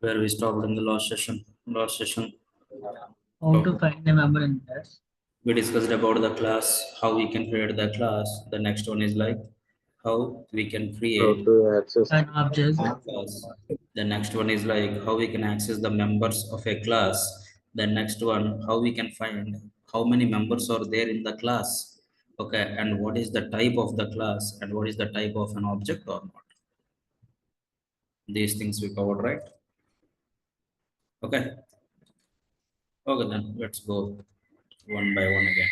Where we stopped in the last session. How to find a member in class? We discussed about the class, how we can create the class. The next one is like how we can How create to access An object. a class. The next one is like how we can access the members of a class. The next one, how we can find how many members are there in the class. Okay, and what is the type of the class and what is the type of an object or not. These things we covered, right? Okay. Okay, then let's go one by one again.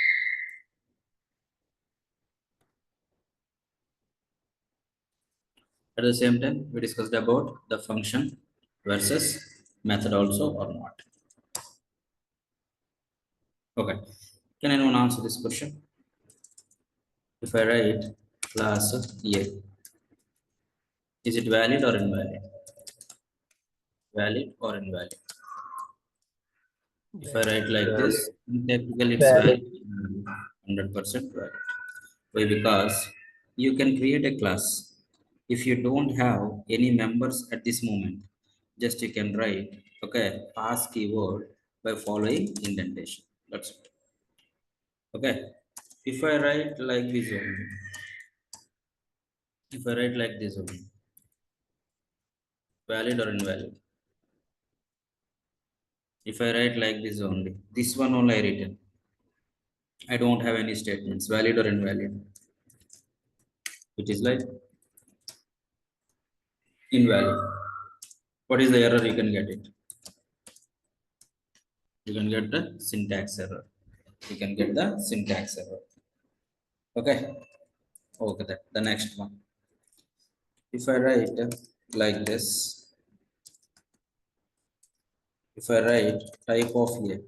At the same time, we discussed about the function versus method also or not. Okay. Can anyone answer this question? If I write class A, is it valid or invalid? Valid or invalid? If I write like this, technically it's valid, 100% valid. Why? Because you can create a class. If you don't have any members at this moment, just you can write, okay, pass keyword by following indentation. That's it. Okay. If I write like this only, if I write like this only, valid or invalid? If I write like this only, this one only I written. I don't have any statements, valid or invalid. It is like invalid. What is the error? You can get it. You can get the syntax error. You can get the syntax error. Okay. Okay. The next one. If I write like this, if I write type of A,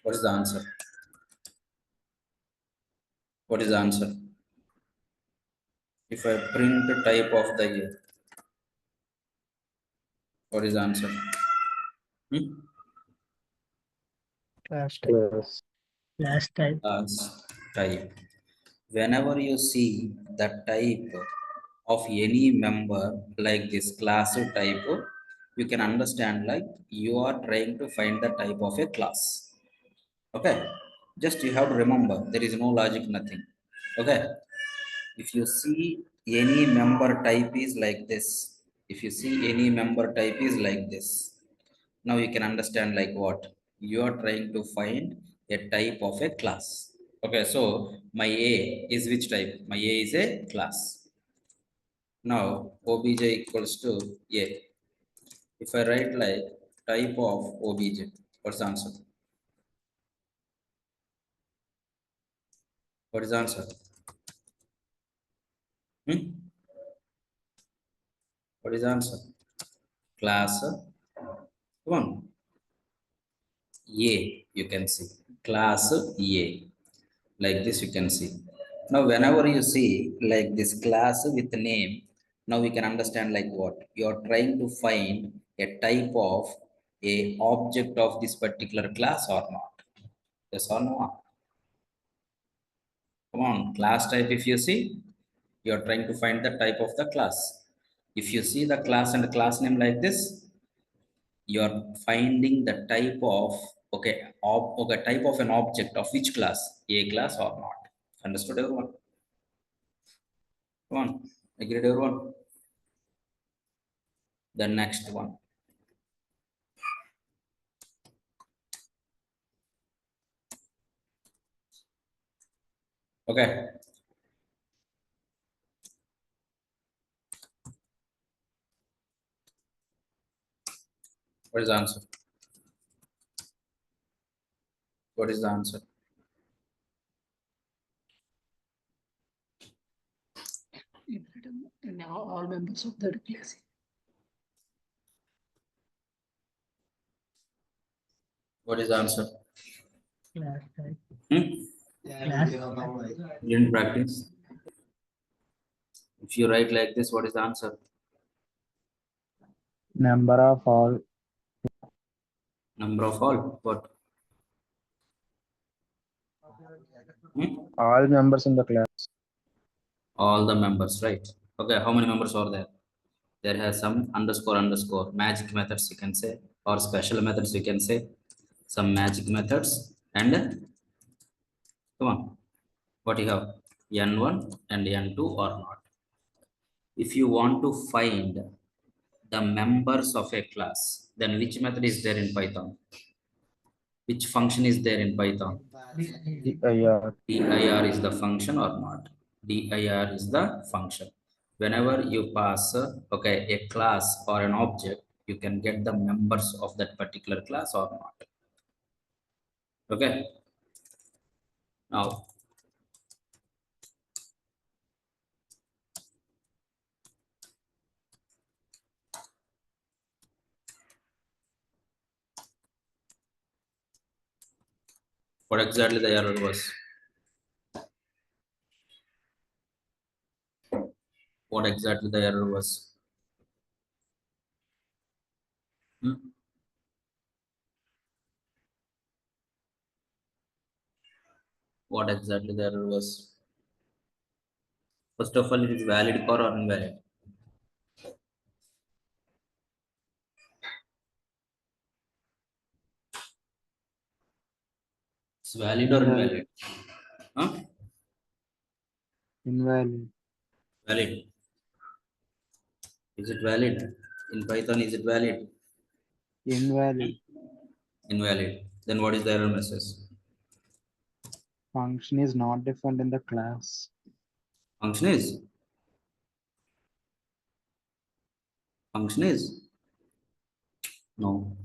what is the answer? What is the answer? If I print the type of the A, what is the answer? Class type. class. Class type. Class type. Whenever you see the type of any member like this class type, you can understand like you are trying to find the type of a class. Okay, just you have to remember there is no logic, nothing. Okay, if you see any member type is like this, if you see any member type is like this, now you can understand like what you are trying to find a type of a class. Okay, so my A is which type? My A is a class. Now obj equals to A. If I write like type of obj, what's the answer? What is the answer? What is the answer? Class, come on, A, you can see. Class A. Like this you can see. Now whenever you see like this class with name, now we can understand like what? You are trying to find a type of a object of this particular class or not. Yes or no? Come on, class type if you see, you are trying to find the type of the class. If you see the class and the class name like this, you are finding the type of, okay, okay, type of an object of which class, A class or not. Understood everyone? Come on, agreed everyone? The next one. Okay. What is the answer? What is the answer? And all members of the class. What is the answer? Class type. Class. Class. Didn't practice. If you write like this, what is the answer? Number of all. Number of all. What? All members in the class. All the members, right? Okay. How many members are there? There has some underscore magic methods you can say, or special methods you can say. Some magic methods and come on, what you have n1 and n2 or not. If you want to find the members of a class, then which method is there in Python? Which function is there in Python? dir. dir is the function or not? Dir is the function. Whenever you pass okay, a class or an object, you can get the members of that particular class or not. Okay, now what exactly the error was? What exactly the error was? Hmm? What exactly the error was? First of all, it is valid or invalid? It's valid or invalid? Huh? Invalid. Valid. Is it valid? In Python, is it valid? Invalid. Invalid. Then what is the error message? Function is not defined in the class. Function is? Function is? No.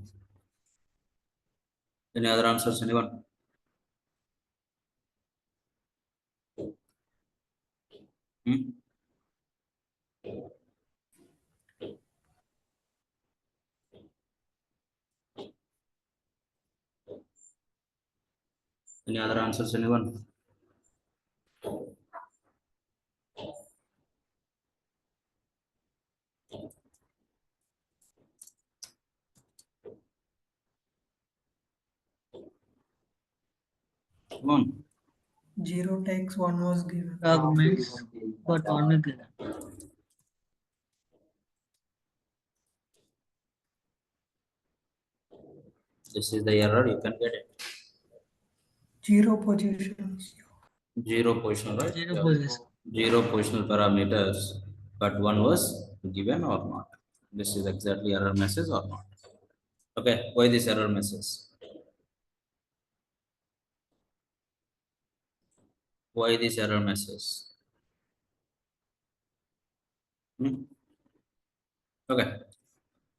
Any other answers, anyone? Hmm? Any other answers, anyone? Come on. 0 takes 1 was given. Arguments, but 1 is given. This is the error, you can get it. 0 positions. Zero positional, right? 0 Yeah. position. Zero positional parameters, but one was given or not. This is exactly error message or not. Okay, why this error message? Why this error message? Hmm? Okay,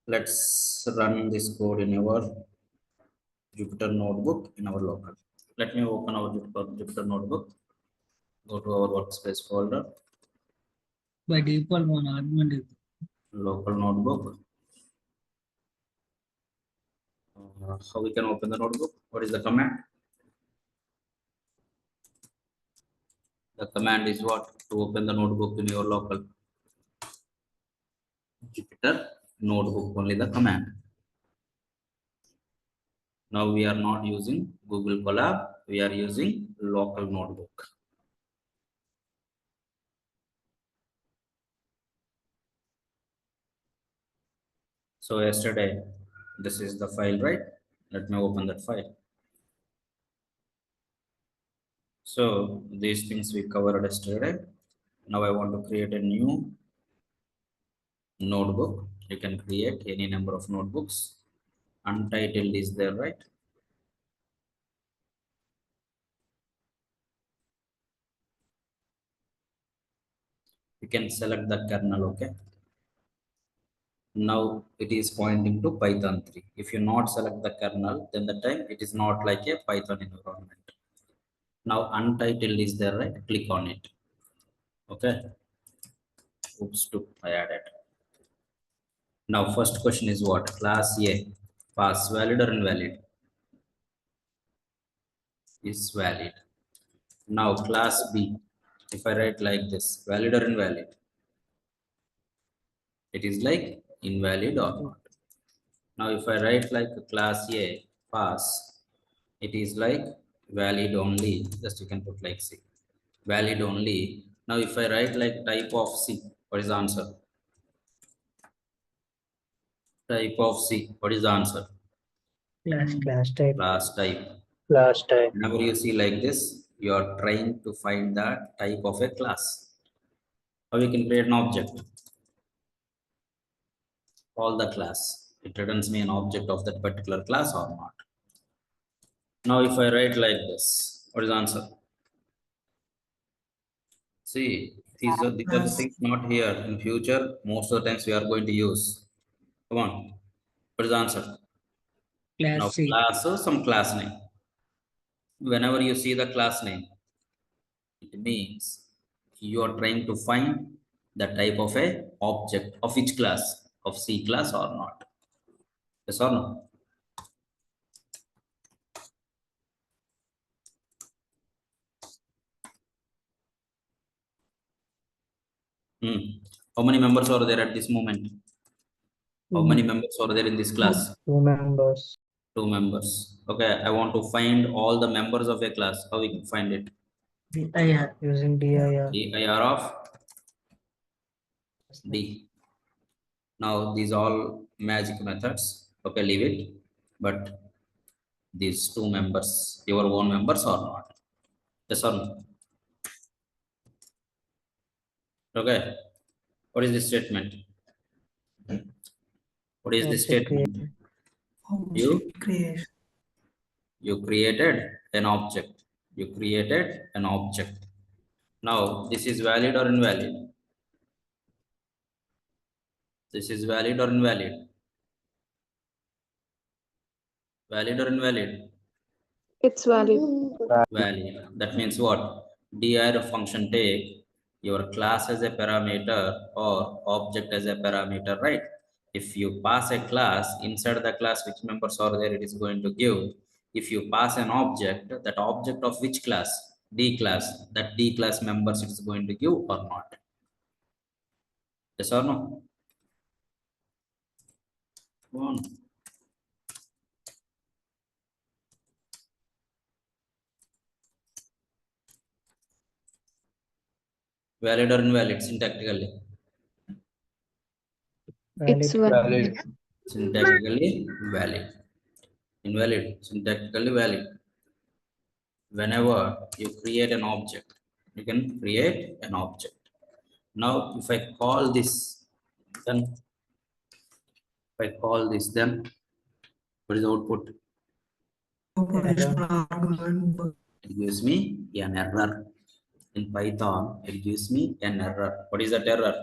let's run this code in our Jupyter notebook in our local. Let me open our Jupyter notebook. Go to our workspace folder, By default, 1 argument is local notebook. How we can open the notebook? What is the command? The command is what? To open the notebook in your local Jupyter notebook, only the command. Now we are not using Google Colab, we are using local notebook. So yesterday, this is the file, right? Let me open that file. So these things we covered yesterday. Now I want to create a new notebook. You can create any number of notebooks. Untitled is there, right? You can select the kernel, okay? Now it is pointing to Python 3. If you not select the kernel, then the time it is not like a Python environment. Now untitled is there, right? Click on it. Okay. Oops, I added. Now first question is what? Class A. Pass valid or invalid? Is valid. Now class B. If I write like this, valid or invalid? It is like invalid or not. Now if I write like class A, pass, it is like valid only. Just you can put like C. Valid only. Now if I write like type of C, what is the answer? Type of C. What is the answer? Class type. Class type. Class type. Whenever you see like this, you are trying to find the type of a class. How you can create an object? Call the class. It returns me an object of that particular class or not. Now, if I write like this, what is the answer? See, these are the things not here. In future, most of the times we are going to use. Come on. What is the answer? Now, Class C. class or some class name. Whenever you see the class name, it means you are trying to find the type of a object of each class, of C class or not. Yes or no? How many members are there at this moment? How many members are there in this class? 2 members. 2 members. Okay, I want to find all the members of a class. How we can find it? DIR, using DIR. DIR of D. Now these all magic methods. Okay, leave it. But these 2 members, your own members or not? Yes or no? Okay. What is this statement? What is this statement? You created an object. You created an object. Now this is valid or invalid? This is valid or invalid? Valid or invalid? It's valid. Valid. That means what? dir function take your class as a parameter or object as a parameter, right? If you pass a class, inside the class which members are there, it is going to give. If you pass an object, that object of which class? D class. That D class members it is going to give or not? Yes or no? Go on. Valid or invalid syntactically? It's valid. Syntactically valid. Invalid, syntactically valid. Whenever you create an object, you can create an object. Now, if I call this, then what is the output? It gives me an error. In Python, it gives me an error. What is that error?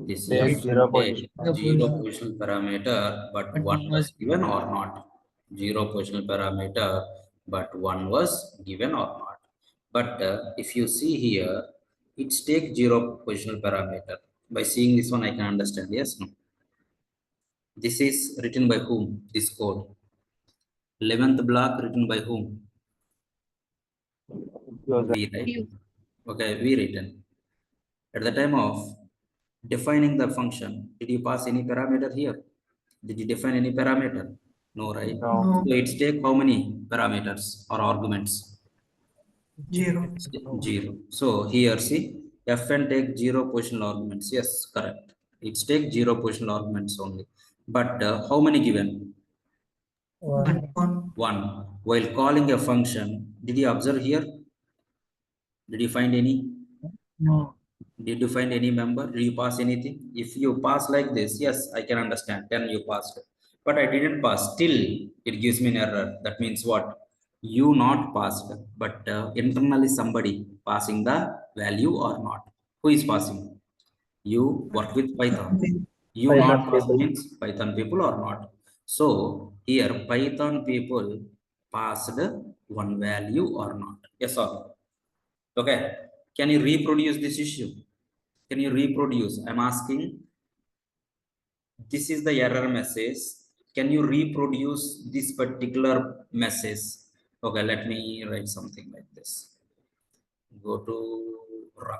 This is Zero a position. zero positional parameter, but one was given or not. Zero positional parameter, but one was given or not. But if you see here, it's take zero positional parameter. By seeing this one, I can understand. Yes, no. This is written by whom? This code. 11th block written by whom? We, right? Okay, we written. At the time of defining the function, did you pass any parameter here? Did you define any parameter? No, right? No. So it's take how many parameters or arguments? 0. 0. So here see, fn take 0 positional arguments. Yes, correct. It's take 0 positional arguments only. But how many given? 1. 1. While calling a function, did you observe here? Did you find any? No. Did you find any member? Did you pass anything? If you pass like this, yes, I can understand. Then you passed. But I didn't pass. Still, it gives me an error. That means what? You not passed, but internally somebody passing the value or not. Who is passing? You work with Python. You Python not pass people. means Python people or not. So here Python people passed one value or not. Yes or no? Okay. Can you reproduce this issue? Can you reproduce? I'm asking. This is the error message. Can you reproduce this particular message? Okay, let me write something like this. Go to RA.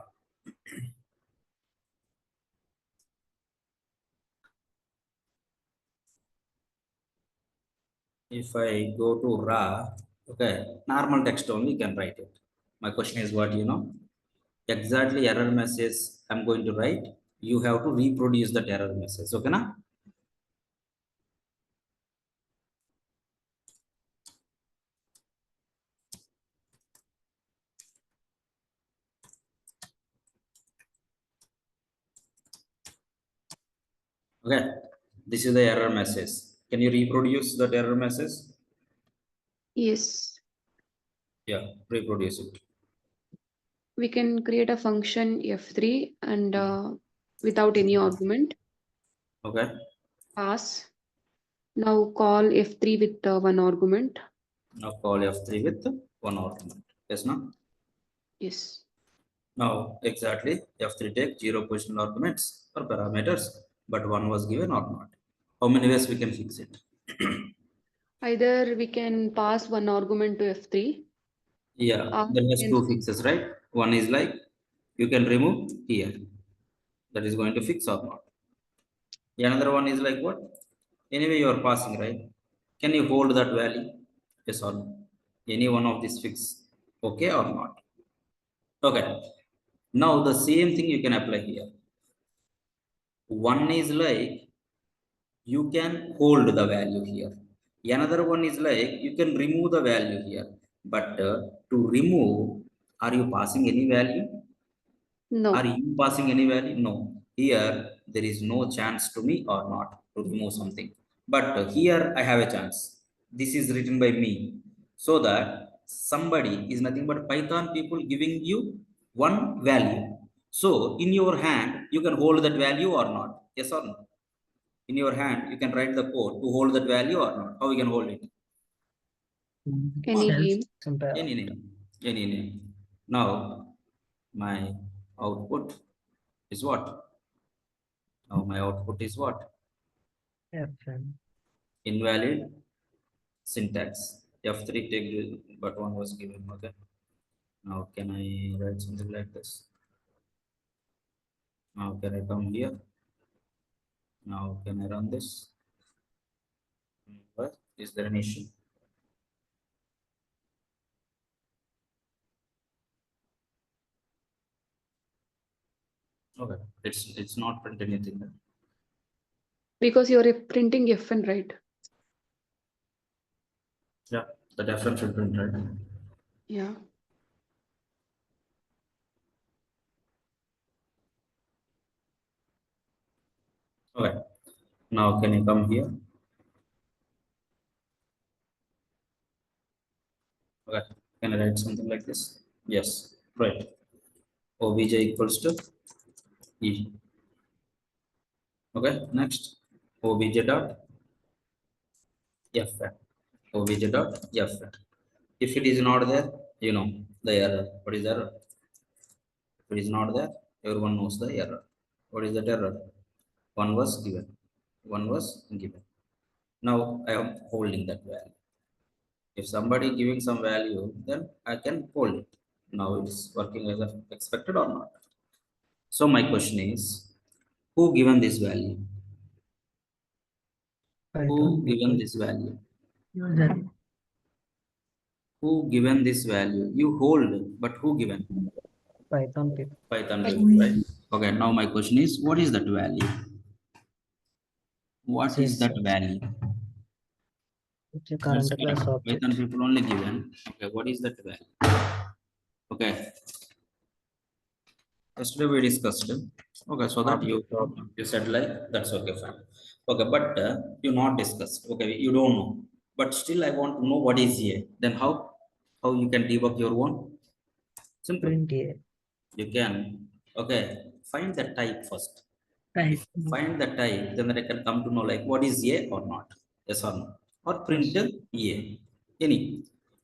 If I go to RA, okay, normal text only you can write it. My question is what exactly error message I'm going to write. You have to reproduce that error message. Okay, na? Okay, this is the error message. Can you reproduce that error message? Yes. Yeah, reproduce it. We can create a function f3 and without any argument, Okay, pass. Now call f3 with one argument. now call f3 with one argument. Yes, no? Yes. Now exactly f3 take 0 positional arguments or parameters, but one was given or not. How many ways we can fix it? Either we can pass one argument to f3 Yeah, or there we has can, two fixes, right? One is like you can remove here. That is going to fix or not. The another one is like what? Anyway, you are passing, right? Can you hold that value? Yes or no? Any one of these fix, okay or not? Okay. Now the same thing you can apply here. One is like you can hold the value here. Another one is like you can remove the value here. But to remove, are you passing any value? Are no. you passing any value? No. Here, there is no chance to me or not to remove something. But here, I have a chance. This is written by me. So that somebody is nothing but Python people giving you one value. So in your hand, you can hold that value or not. Yes or no? In your hand, you can write the code to hold that value or not. How we can hold it? Any name. Any name. Any name. Now, my output is what? Now my output is what? Invalid syntax. F3 take but one was given. Okay. Now can I write something like this? Now can I come here? Now can I run this? What? Is there an issue? Okay. It's not print anything. Right? Because you're printing fn, right? Yeah. The difference should print, right? Yeah. Okay. Now can you come here? Okay. Can I write something like this? Yes. Right. Obj equals to E. Okay. Next. Obj dot Fn. Obj dot Fn. If it is not there, you know the error. What is the error? If it is not there, everyone knows the error. What is that error? One was given. One was given. Now I am holding that value. If somebody giving some value, then I can hold it. Now it's working as expected or not. So my question is, who given this value? Who given this value? Who given this value? You hold, but who given? Python people. Python Python. people, right? Okay, now my question is, what is that value? What is that value? It's a That's current class correct. object. Python people only given. Okay, what is that value? Okay, yesterday we discussed. Okay, so that you said like that's okay, fine. Okay, but you not discussed. Okay, you don't know. But still, I want to know what is here. Then how you can debug your own? Simple. Print A. You can. Okay, find the type first. Type. Find the type, then I can come to know like what is A or not. Yes or no. Or print A. Any.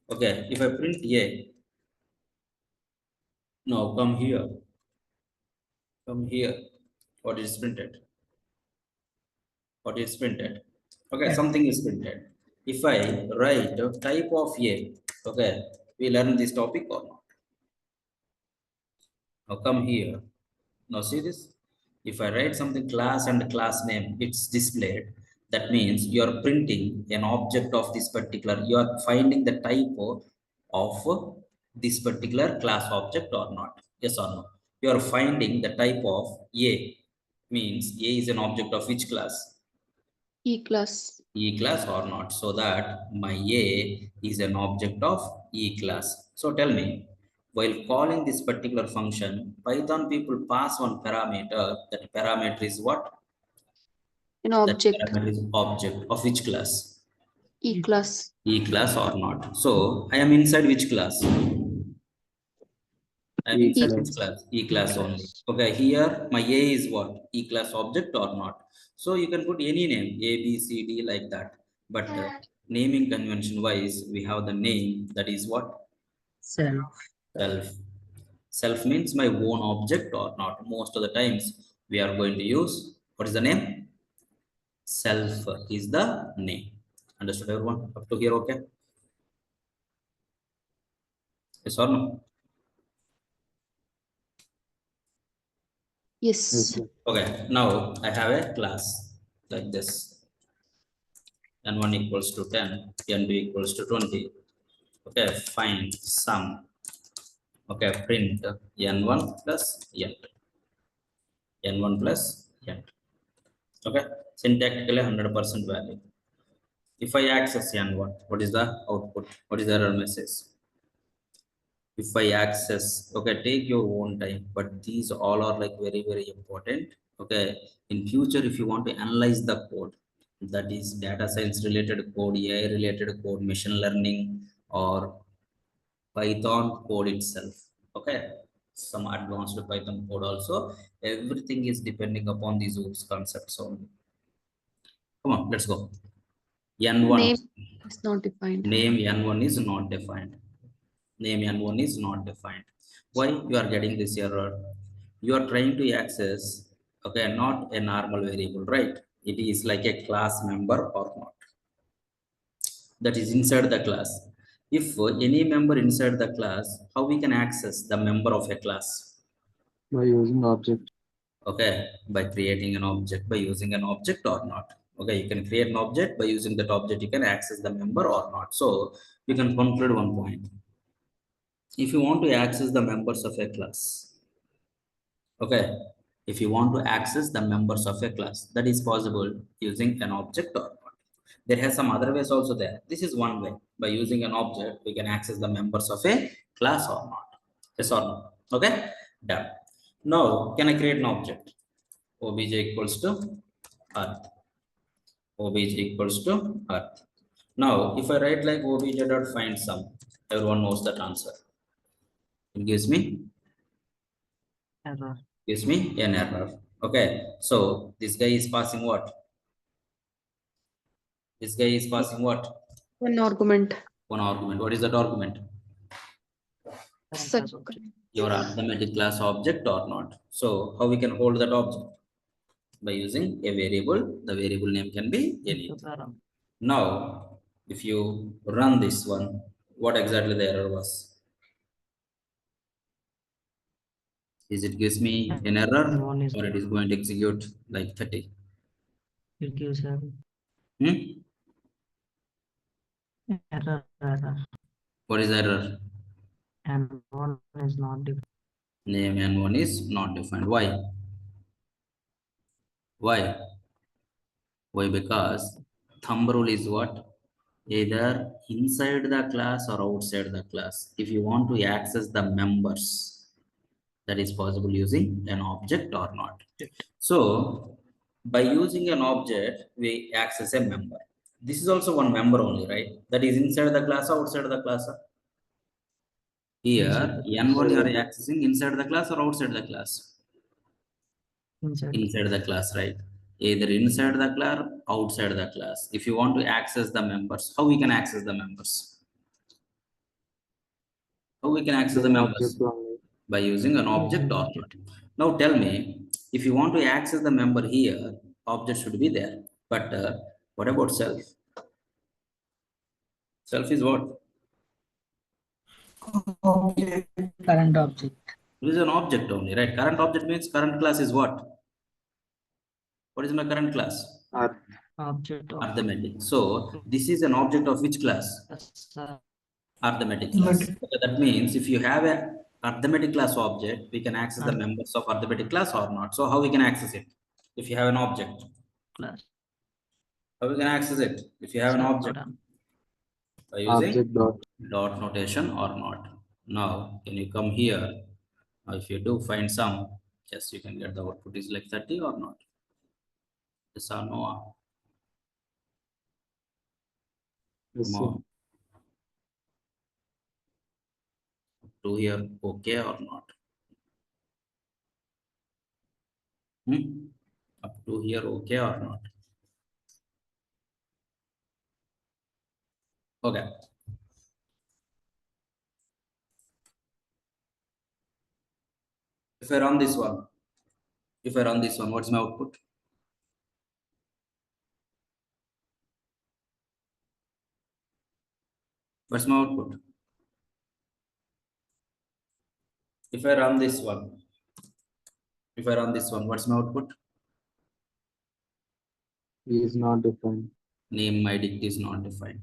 Okay, if I print A, now come here. Come here. What is printed? What is printed? Okay, something is printed. If I write a type of A, okay, we learn this topic or not? Now come here. Now see this? If I write something class and class name, it's displayed. That means you are printing an object of this particular, you are finding the type of this particular class object or not. Yes or no? You are finding the type of A, means A is an object of which class? E class. E class or not, so that my A is an object of E class. So tell me, while calling this particular function, Python people pass one parameter. That parameter is what? An That object, parameter is object of which class? E class. E class or not. So I am inside which class? I am E inside class. which class? E class only. Okay, here my A is what? E class object or not. So you can put any name, A, B, C, D like that. But naming convention wise, we have the name that is what? Self. Self. Self means my own object or not. Most of the times we are going to use, what is the name? Self is the name. Understood everyone? Up to here, okay? Yes or no? Yes. Okay, now I have a class like this. N1 equals to 10, N2 equals to 20. Okay, find sum. Okay, print N1 plus N2. N1 plus N2. Okay, syntactically 100% value. If I access N1, what is the output? What is the error message? If I access, okay, take your own time, but these all are like very, very important. Okay, in future, if you want to analyze the code, that is data science related code, AI related code, machine learning, or Python code itself. Okay, some advanced Python code also. Everything is depending upon these OOPS concepts only. Come on, let's go. N1 Name is not defined. name N1 is not defined. Name N1 is not defined. Why you are getting this error? You are trying to access, okay, not a normal variable, right? It is like a class member or not. That is inside the class. If any member inside the class, how we can access the member of a class? By using object. Okay, by creating an object, by using an object or not. Okay, you can create an object, by using that object you can access the member or not. So you can conclude one point. If you want to access the members of a class, okay, if you want to access the members of a class, that is possible using an object or not. There has some other ways also there. This is one way. By using an object, we can access the members of a class or not. Yes or no? Okay, done. Now, can I create an object? Obj equals to earth. Obj equals to earth. Now, if I write like obj dot find sum, everyone knows that answer. It gives me Error. an error. Okay, so this guy is passing what? This guy is passing what? One argument. One argument. What is that argument? Such Your arithmetic class object or not. So how we can hold that object? By using a variable. The variable name can be anything. Now, if you run this one, what exactly the error was? Is it gives me an error or it is going to execute like 30? It gives error. Error. What is the error? And one is not defined. Name N1 is not defined. Why? Why? Why? Because thumb rule is what? Either inside the class or outside the class. If you want to access the members, that is possible using an object or not. So by using an object, we access a member. This is also one member only, right? That is inside the class or outside the class. Here, N1 you are accessing inside the class or outside the class? Inside the class, right? Either inside the class or outside the class. If you want to access the members, how we can access the members? How we can access the members? By using an object or not. Now tell me, if you want to access the member here, object should be there. But what about self? Self is what? Current object. It is an object only, right? Current object means current class is what? What is my current class? Object of Arithmetic. So this is an object of which class? Arithmetic class. Okay, that means if you have a arithmetic class object, we can access the members of arithmetic class or not. So how we can access it? If you have an object. class. How we can access it? If you have an object. By using Object dot notation or not. Now, can you come here? Now, if you do find sum, yes, you can get the output is like 30 or not. Yes or no? Yes, Come sir. on. To here, okay or not? Up to here, okay or not? Okay. If I run this one, what's my output? What's my output? If I run this one, what's my output? Is not defined. Name my dict is not defined.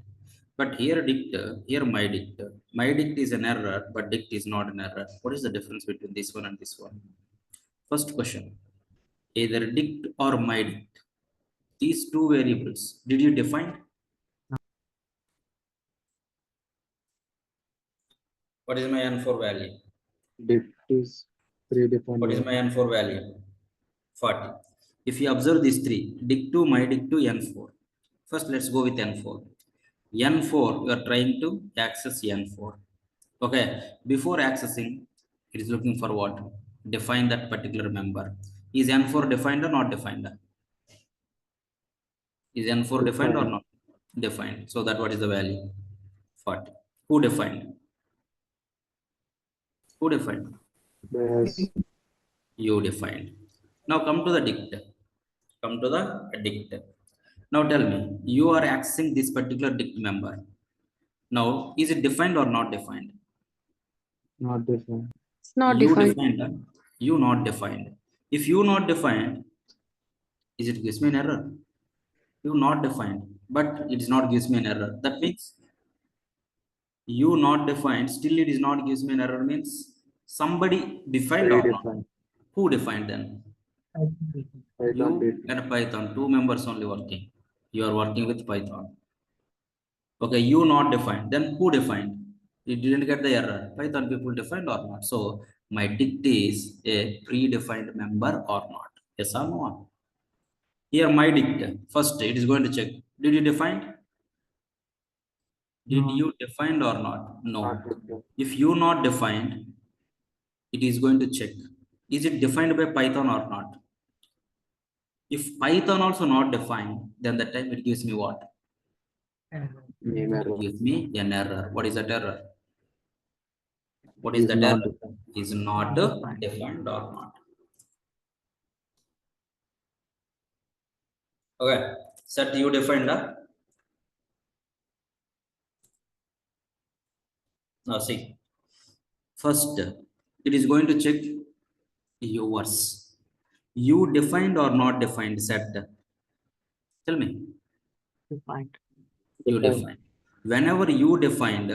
But here dict, here my dict. My dict is an error, but dict is not an error. What is the difference between this one and this one? First question. Either dict or my dict. These two variables, did you define? What is my N4 value? Dict is predefined. What is my N4 value? 40. If you observe these three, dict2, my dict2, N4. First, let's go with N4. N4, you are trying to access N4. Okay, before accessing, it is looking for what? Define that particular member. Is N4 defined or not defined? Is N4 defined or not? Defined. So that what is the value? 40. Who defined? Who defined? Yes. You defined. Now come to the dict. Come to the dict. Now tell me, you are accessing this particular dict member. Now, is it defined or not defined? Not defined. It's not You defined. defined, you not defined. If you not defined, is it gives me an error? You not defined, but it is not gives me an error. That means you not defined, still it is not gives me an error means somebody defined or not. Predefined. Who defined then? Python You did. and Python, two members only working. You are working with Python. Okay, you not defined. Then who defined? You didn't get the error. Python people defined or not. So my dict is a predefined member or not. Yes or no? Here my dict. First it is going to check. Did you define? Did No. you define or not? Not No. defined. If you not defined, it is going to check. Is it defined by Python or not? If Python also not defined, then that time it gives me what? Name It error. gives me an error. What is that error? What is Is that not error? defined. Is not defined or not? Okay. Set you defined. Now see. First, it is going to check yours. You defined or not defined set? Tell me. Defined. You Defined. define. Whenever you defined,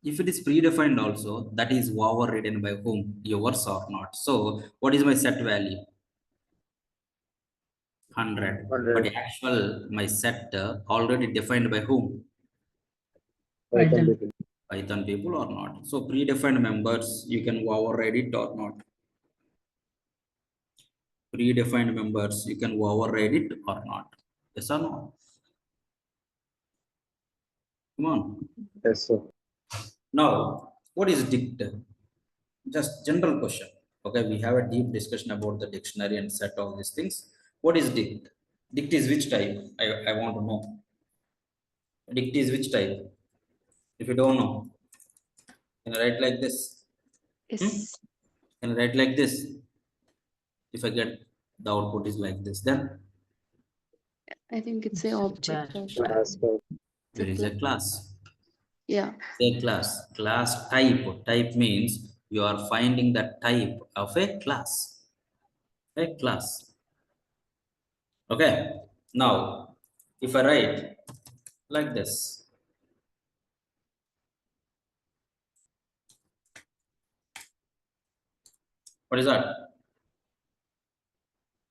if it is predefined also, that is overridden by whom? Yours or not. So what is my set value? 100. But 100. actual my set already defined by whom? Python defined. Python people or not. So predefined members, you can override it or not. Predefined members, you can override it or not. Yes or no? Come on. Yes, sir. Now, what is dict? Just general question. Okay, we have a deep discussion about the dictionary and set all these things. What is dict? Dict is which type? I want to know. Dict is which type? If you don't know, can I write like this? Yes. Can I write like this? If I get the output is like this, then I think it's a object. Or Class type. it's a there is a class. Yeah. A class. Class type. Type means you are finding the type of a class. A class. Okay. Now, if I write like this, what is that?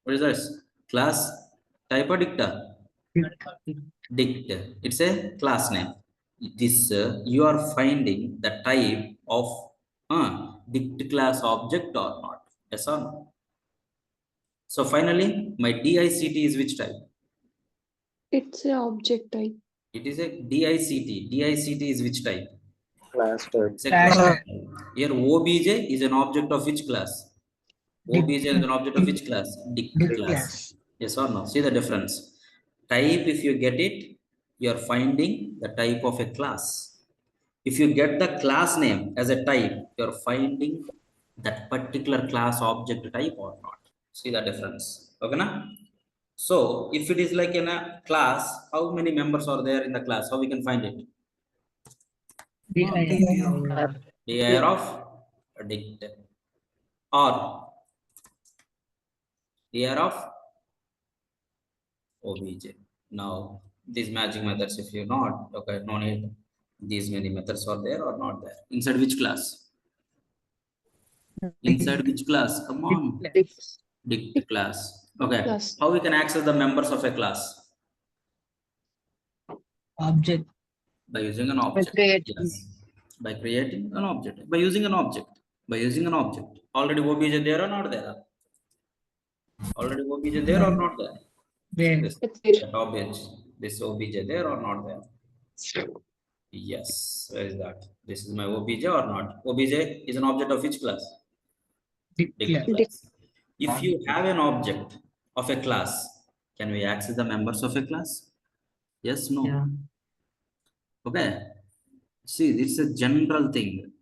What is this? Class type or dicta? Dict. It's a class name. This you are finding the type of dict class object or not. Yes or no? So finally, my DICT is which type? It's a object type. It is a DICT. DICT is which type? Class type. It's a Class class type. type. Here OBJ is an object of which class? OBJ is an object of which class? Dict Dict class. class. Yes or no? See the difference. Type, if you get it, you are finding the type of a class. If you get the class name as a type, you are finding that particular class object type or not. See the difference. Okay, na? So if it is like in a class, how many members are there in the class? How we can find it? Dir of dict or dir of obj. Now these magic methods, if you're not okay, no need. These many methods are there or not there. Inside which class? Inside which class? Come on. Dict class. Okay. Class. How we can access the members of a class? Object. By using an object. Yes. By creating an object. By using an object. By using an object. Already obj there or not there? Already obj there or not there? There. This It's there. that object. This obj there or not there? Yes. Where is that? This is my obj or not? Obj is an object of which class? Dict Dict class. class. If you have an object of a class, can we access the members of a class? Yes, no. Yeah. Okay. See, it's a general thing.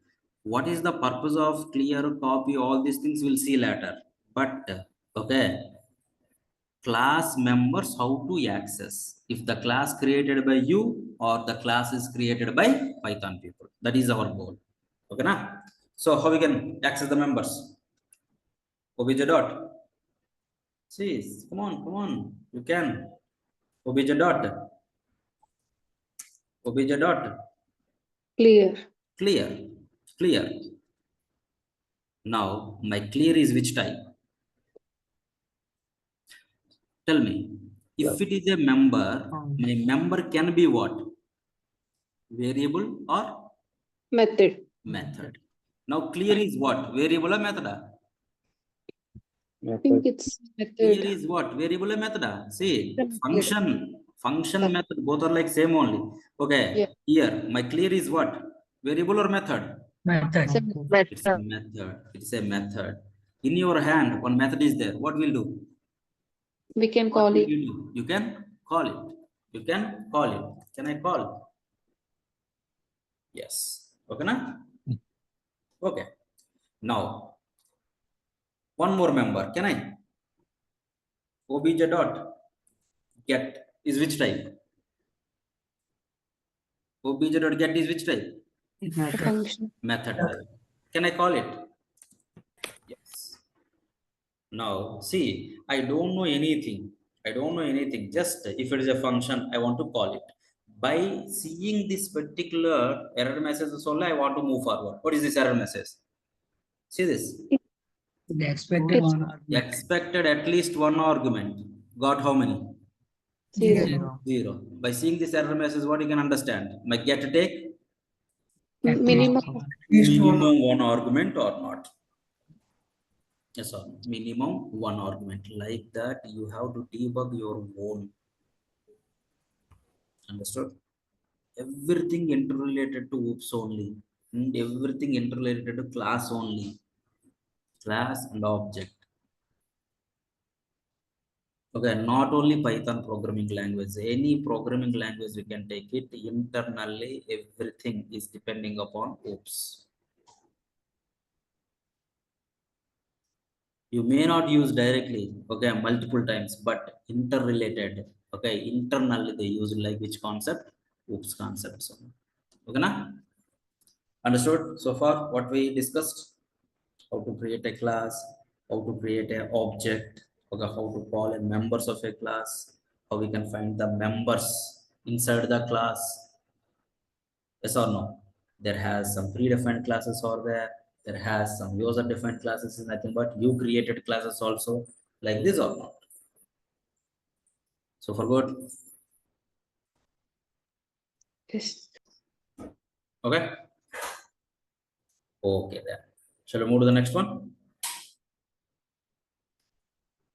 What is the purpose of clear copy? All these things we'll see later. But okay, class members, how to access? If the class created by you or the class is created by Python people. That is our goal. Okay, na? So how we can access the members? Obj dot. See, come on. You can. Obj dot. Obj dot. Clear. Clear. Now my clear is which type? Tell me. If it is a member, my member can be what? Variable or Method. method. Now clear is what? Variable or method? I think it's Clear method. is what? Variable or method? See, Method. function method, both are like same only. Okay. Yeah. Here, my clear is what? Variable or method? Method. It's a method. It's a method. In your hand, one method is there. What will do? We can What call will it. you do? You can call it. You can call it. Can I call? Yes. Okay, na? Okay. Now, one more member. Can I? Obj dot get is which type? Obj dot get is which type? A function. Method type. Can I call it? Yes. Now, see, I don't know anything. Just if it is a function, I want to call it. By seeing this particular error message only, I want to move forward. What is this error message? See this. The expected one. Argument. Expected at least one argument. Got how many? Zero. 0. By seeing this error message, what you can understand? My get take Minimum. minimum one argument or not? Yes, sir. Minimum one argument. Like that, you have to debug your own. Understood? Everything interrelated to OOPS only, and everything interrelated to class only. Class and object. Okay, not only Python programming language, any programming language we can take it. Internally, everything is depending upon OOPS. You may not use directly, okay, multiple times, but interrelated. Okay, internally they use like which concept? OOPS concepts. Okay, na? Understood so far what we discussed? How to create a class, how to create an object, okay, how to call in members of a class, how we can find the members inside the class. Yes or no? There has some predefined classes or there has some user defined classes is nothing but you created classes also like this or not. So for good. Yes. Okay. Okay then. Shall we move to the next one?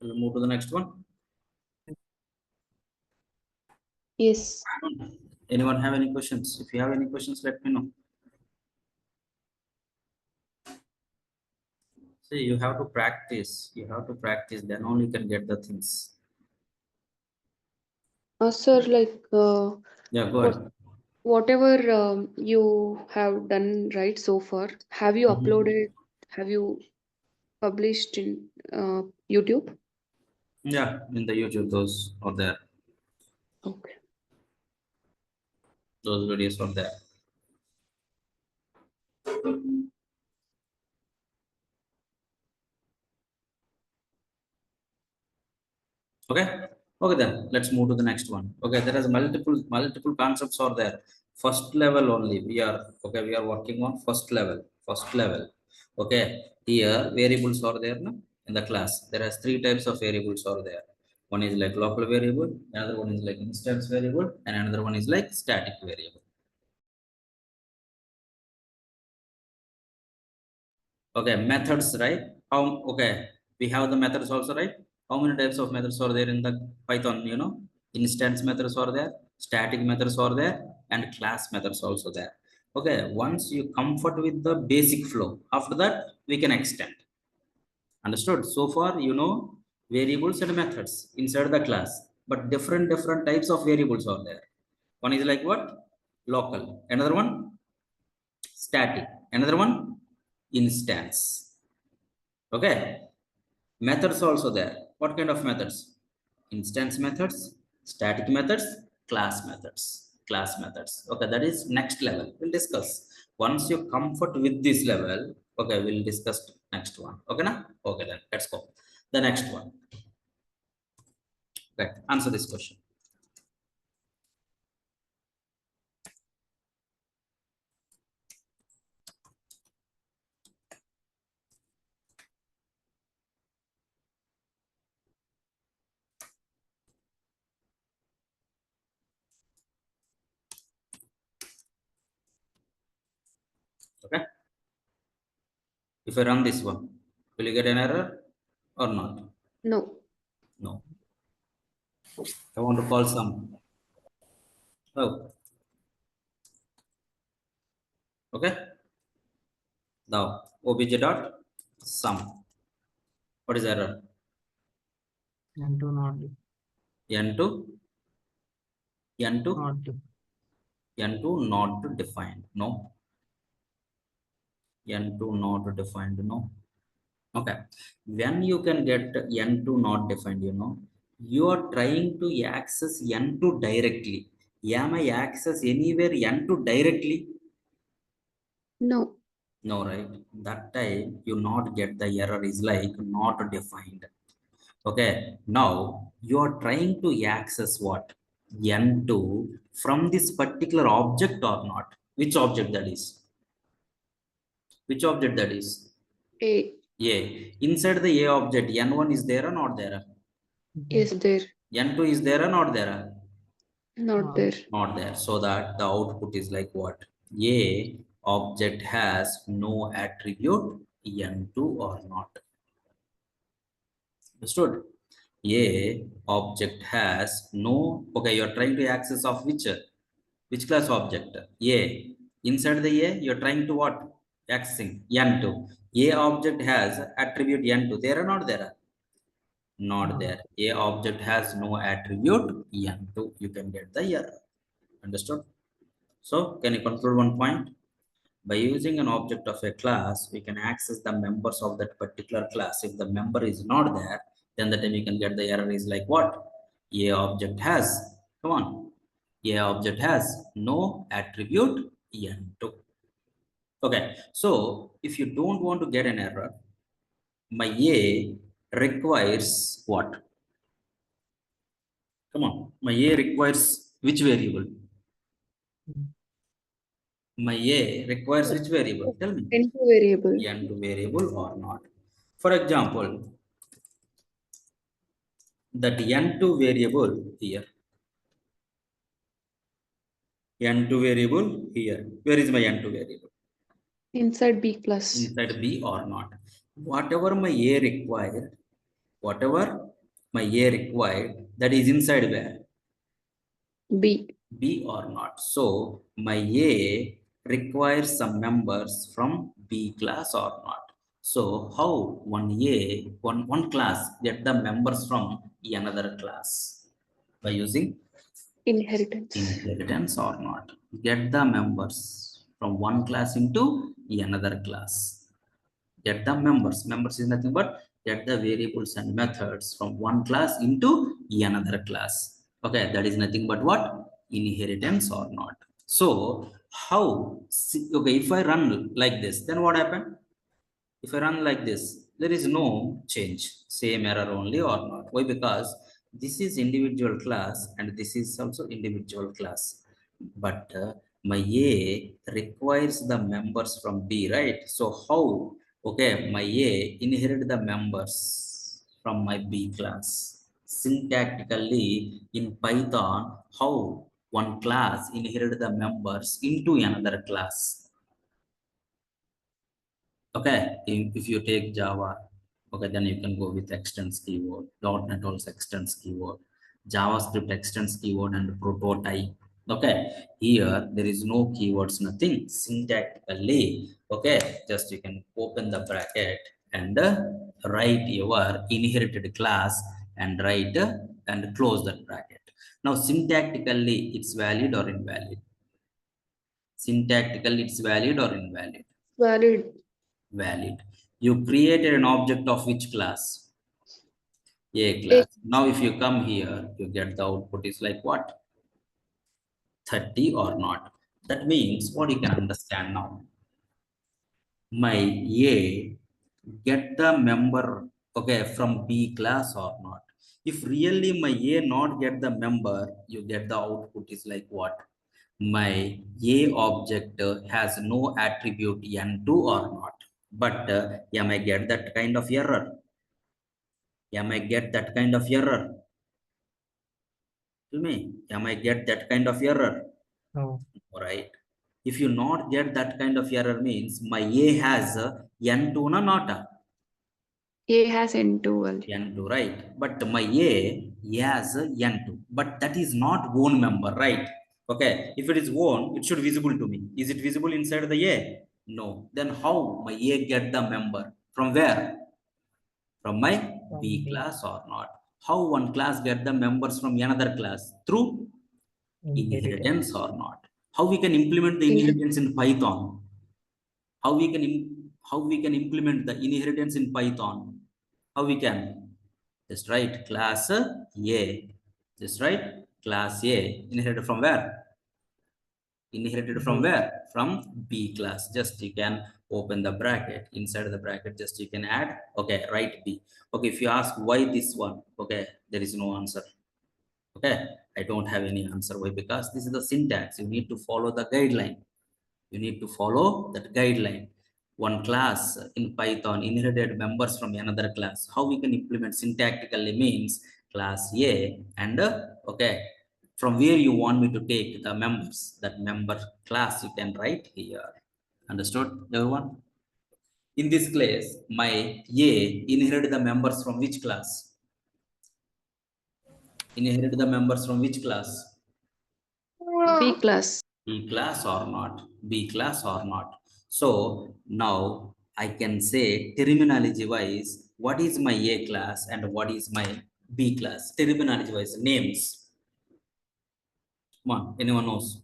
We'll move to the next one. Yes. Anyone have any questions? If you have any questions, let me know. See, you have to practice. You have to practice. Then only you can get the things. Sir, like Yeah, go what, ahead. whatever you have done right so far, have you Mhm. uploaded? Have you published in YouTube? Yeah, in the YouTube, those are there. Okay. Those videos are there. Okay. Okay, then let's move to the next one. Okay, there is multiple concepts are there. First level only. We are working on first level. First level. Okay. Here variables are there no? In the class. There are three types of variables are there. One is like local variable, another one is like instance variable, and another one is like static variable. Okay, methods, right? How okay, we have the methods also, right? How many types of methods are there in the Python? Instance methods are there, static methods are there, and class methods also there. Okay, once you comfort with the basic flow, after that we can extend. Understood? So far, variables and methods inside the class, but different types of variables are there. One is like what? Local. Another one static. Another one instance. Okay, methods also there. What kind of methods? Instance methods, static methods, class methods. Okay, that is next level, we'll discuss once you comfort with this level. Okay, we'll discuss next one. Okay na? Okay, then let's go the next one. Okay, answer this question. Okay, if I run this one, will you get an error or not? No. No. I want to call some. Oh, okay. Now obj dot sum. What is error? And do not N2 N2 not do. N2 not defined. No. N2 not defined. No. Okay. When you can get N2 not defined, you are trying to access N2 directly. Am I access anywhere N2 directly? No. No, right? That time you not get the error is like not defined. Okay. Now you are trying to access what? N2 from this particular object or not? Which object that is? Which object that is? A. A. Inside the A object, N1 is there or not there? Is there? N2 is there or not there? Not there. Not there. So that the output is like what? A object has no attribute N2 or not. Understood? A object has no, okay, you're trying to access of which class object? A. Inside the A, you're trying to what? Accessing N2. A object has attribute N2. There or not there? Not there. A object has no attribute N2. You can get the error. Understood? So, can you conclude one point? By using an object of a class, we can access the members of that particular class. If the member is not there, then the time you can get the error is like what? A object has, come on, A object has no attribute N2. Okay, so if you don't want to get an error, my A requires what? Come on, my A requires which variable? My A requires which variable? Tell me. N2 variable. N2 variable or not. For example, that N2 variable here. N2 variable here. Where is my N2 variable? Inside B plus. Inside B or not. Whatever my A required, whatever my A required, that is inside where? B. B or not. So my A requires some members from B class or not. So how one class get the members from another class? By using Inheritance. inheritance or not. Get the members from one class into another class. Get the members. Members is nothing but get the variables and methods from one class into another class. Okay, that is nothing but what? Inheritance or not. So how, okay, if I run like this, then what happened? If I run like this, there is no change, same error only or not. Why? Because this is individual class and this is also individual class. But my A requires the members from B, right? So how, okay, my A inherit the members from my B class. Syntactically in Python, how one class inherit the members into another class. Okay, if you take Java, okay, then you can go with extends keyword. .NET also extends keyword. JavaScript extends keyword and prototype. Okay, here there is no keywords, nothing. Syntactically, okay, just you can open the bracket and write your inherited class and write and close that bracket. Now, syntactically, it's valid or invalid? Syntactically, it's valid or invalid? Valid. Valid. You created an object of which class? A class. Now, if you come here, you get the output is like what? 30 or not. That means what you can understand now. My A get the member, okay, from B class or not. If really my A not get the member, you get the output is like what? My A object has no attribute N2 or not. But yeah, I get that kind of error. Am I get that kind of error? Tell me, am I get that kind of error? No. All right. If you not get that kind of error means my A has N2 na not A has N2 only. N2, right? But my A has N2, but that is not own member, right? Okay. If it is own, it should visible to me. Is it visible inside the A? No. Then how my A get the member? From where? From my B class or not? How one class get the members from another class? Through inheritance or not? How we can implement the inheritance in Python? How we can how we can implement the inheritance in Python? How we can? Just write class A. Just write class A. Inherited from where? Inherited from where? From B class. Just you can open the bracket. Inside the bracket, just you can add. Okay, write B. Okay, if you ask why this one, okay, there is no answer. Okay, I don't have any answer. Why? Because this is the syntax. You need to follow the guideline. You need to follow that guideline. One class in Python inherited members from another class. How we can implement syntactically means class A and okay, from where you want me to take the members, that member class you can write here. Understood, everyone? In this case, my A inherited the members from which class? Inherited the members from which class? B class. B class or not? B class or not? So now I can say terminology wise, what is my A class and what is my B class? Terminology wise, names. Come on, anyone knows?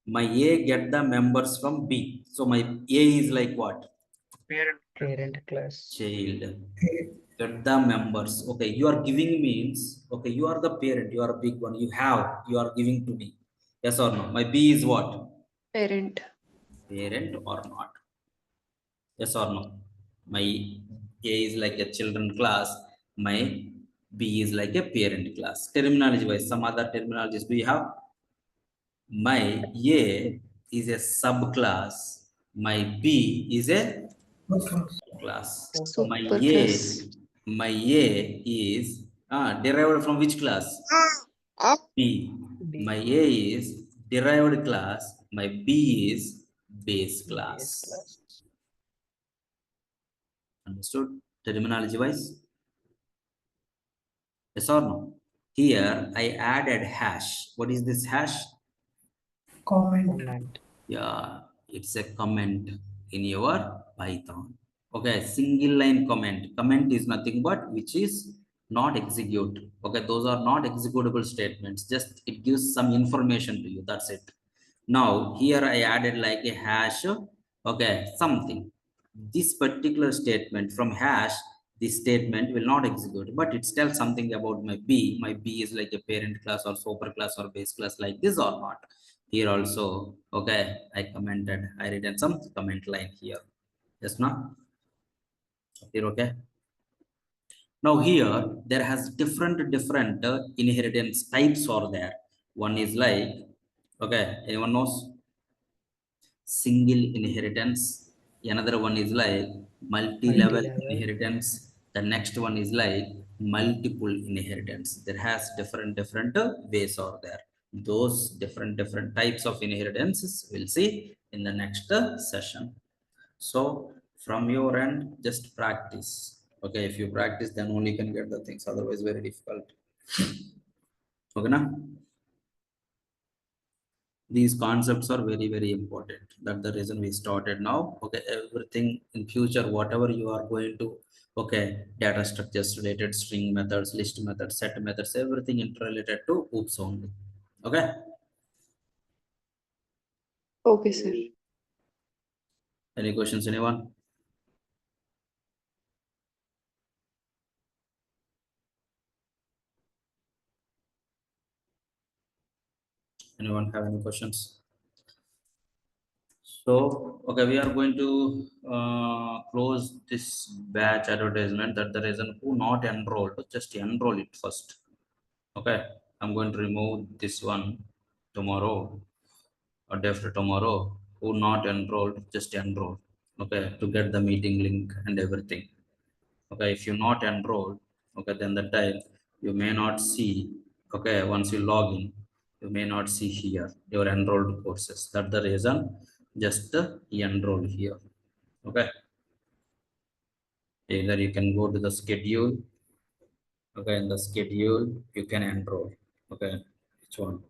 My A get the members from B. So my A is like what? Parent class. Child. Get the members. Okay, you are giving means, okay, you are the parent, you are a big one. You are giving to me. Yes or no? My B is what? Parent. Parent or not? Yes or no? My A is like a children class. My B is like a parent class. Terminology wise, some other terminologies we have. My A is a subclass. My B is a class. My Super A, class. my A is derived from which class? B. My A is derived class. My B is base class. Understood? Terminology wise? Yes or no? Here I added hash. What is this hash? Comment. Yeah, it's a comment in your Python. Okay, single line comment. Comment is nothing but which is not execute. Okay, those are not executable statements. Just it gives some information to you. That's it. Now here I added like a hash. Okay, something. This particular statement from hash, this statement will not execute, but it tells something about my B. My B is like a parent class or super class or base class like this or not. Here also, okay, I commented, I written some comment line here. Yes, now here, okay. Now here there has different inheritance types are there. One is like, okay, anyone knows? Single inheritance. Another one is like multi-level inheritance. The next one is like multiple inheritance. There has different ways are there. Those different types of inheritances we'll see in the next session. So from your end, just practice. Okay, if you practice, then only you can get the things. Otherwise, very difficult. Okay, now these concepts are very important. That's the reason we started now. Okay, everything in future, whatever you are going to, okay, data structures related, string methods, list methods, set methods, everything interrelated to OOPS only. Okay, Okay, sir. any questions, anyone? Anyone have any questions? So, okay, we are going to close this batch advertisement. That the reason who not enrolled, just enroll it first. Okay, I'm going to remove this one tomorrow or day after tomorrow. Who not enrolled, just enroll. Okay, to get the meeting link and everything. Okay, if you not enrolled, okay, then the time you may not see. Okay, once you log in, you may not see here your enrolled courses. That's the reason. Just enroll here. Okay, either you can go to the schedule. Okay, in the schedule you can enroll. Okay, which one?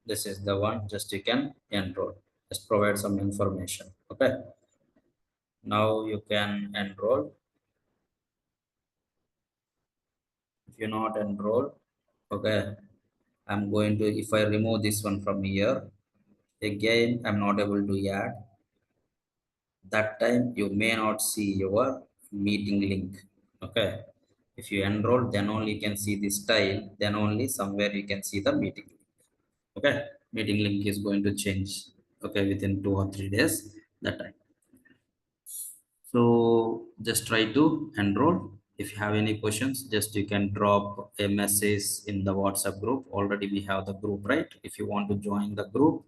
This is the one. Just you can enroll. Just provide some information. Okay, now you can enroll. If you're not enrolled, okay, I'm going to, if I remove this one from here, again I'm not able to add. That time you may not see your meeting link. Okay, if you enroll, then only you can see this tile, then only somewhere you can see the meeting link. Okay, meeting link is going to change, okay, within 2 or 3 days that time. So just try to enroll. If you have any questions, just you can drop a message in the WhatsApp group. Already we have the group, right? If you want to join the group,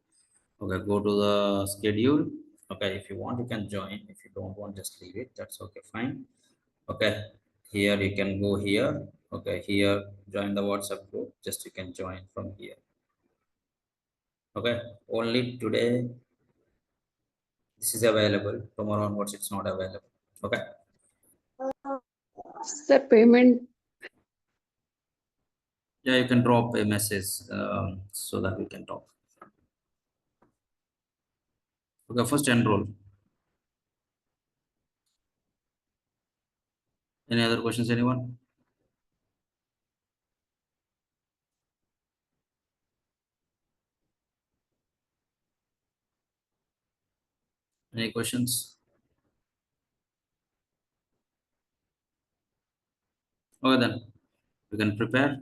okay, go to the schedule. Okay, if you want, you can join. If you don't want, just leave it. That's okay, fine. Okay, here you can go here. Okay, here join the WhatsApp group. Just you can join from here. Okay, only today this is available. Tomorrow onwards, it's not available. Okay. Sir, payment. Yeah, you can drop a message so that we can talk. Okay, first enroll. Any other questions, anyone? Any questions? Okay, then we can prepare.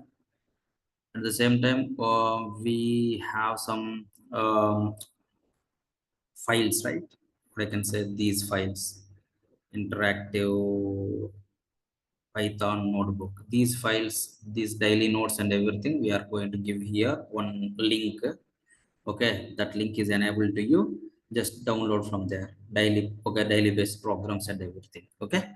At the same time, we have some files, right? I can say these files, interactive Python notebook. These files, these daily notes and everything, we are going to give here one link. Okay, that link is enabled to you. Just download from there. Daily, okay, daily based programs and everything. Okay.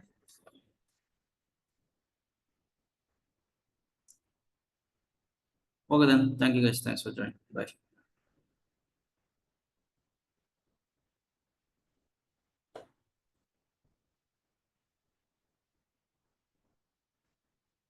Okay then. Thank you guys. Thanks for joining. Bye.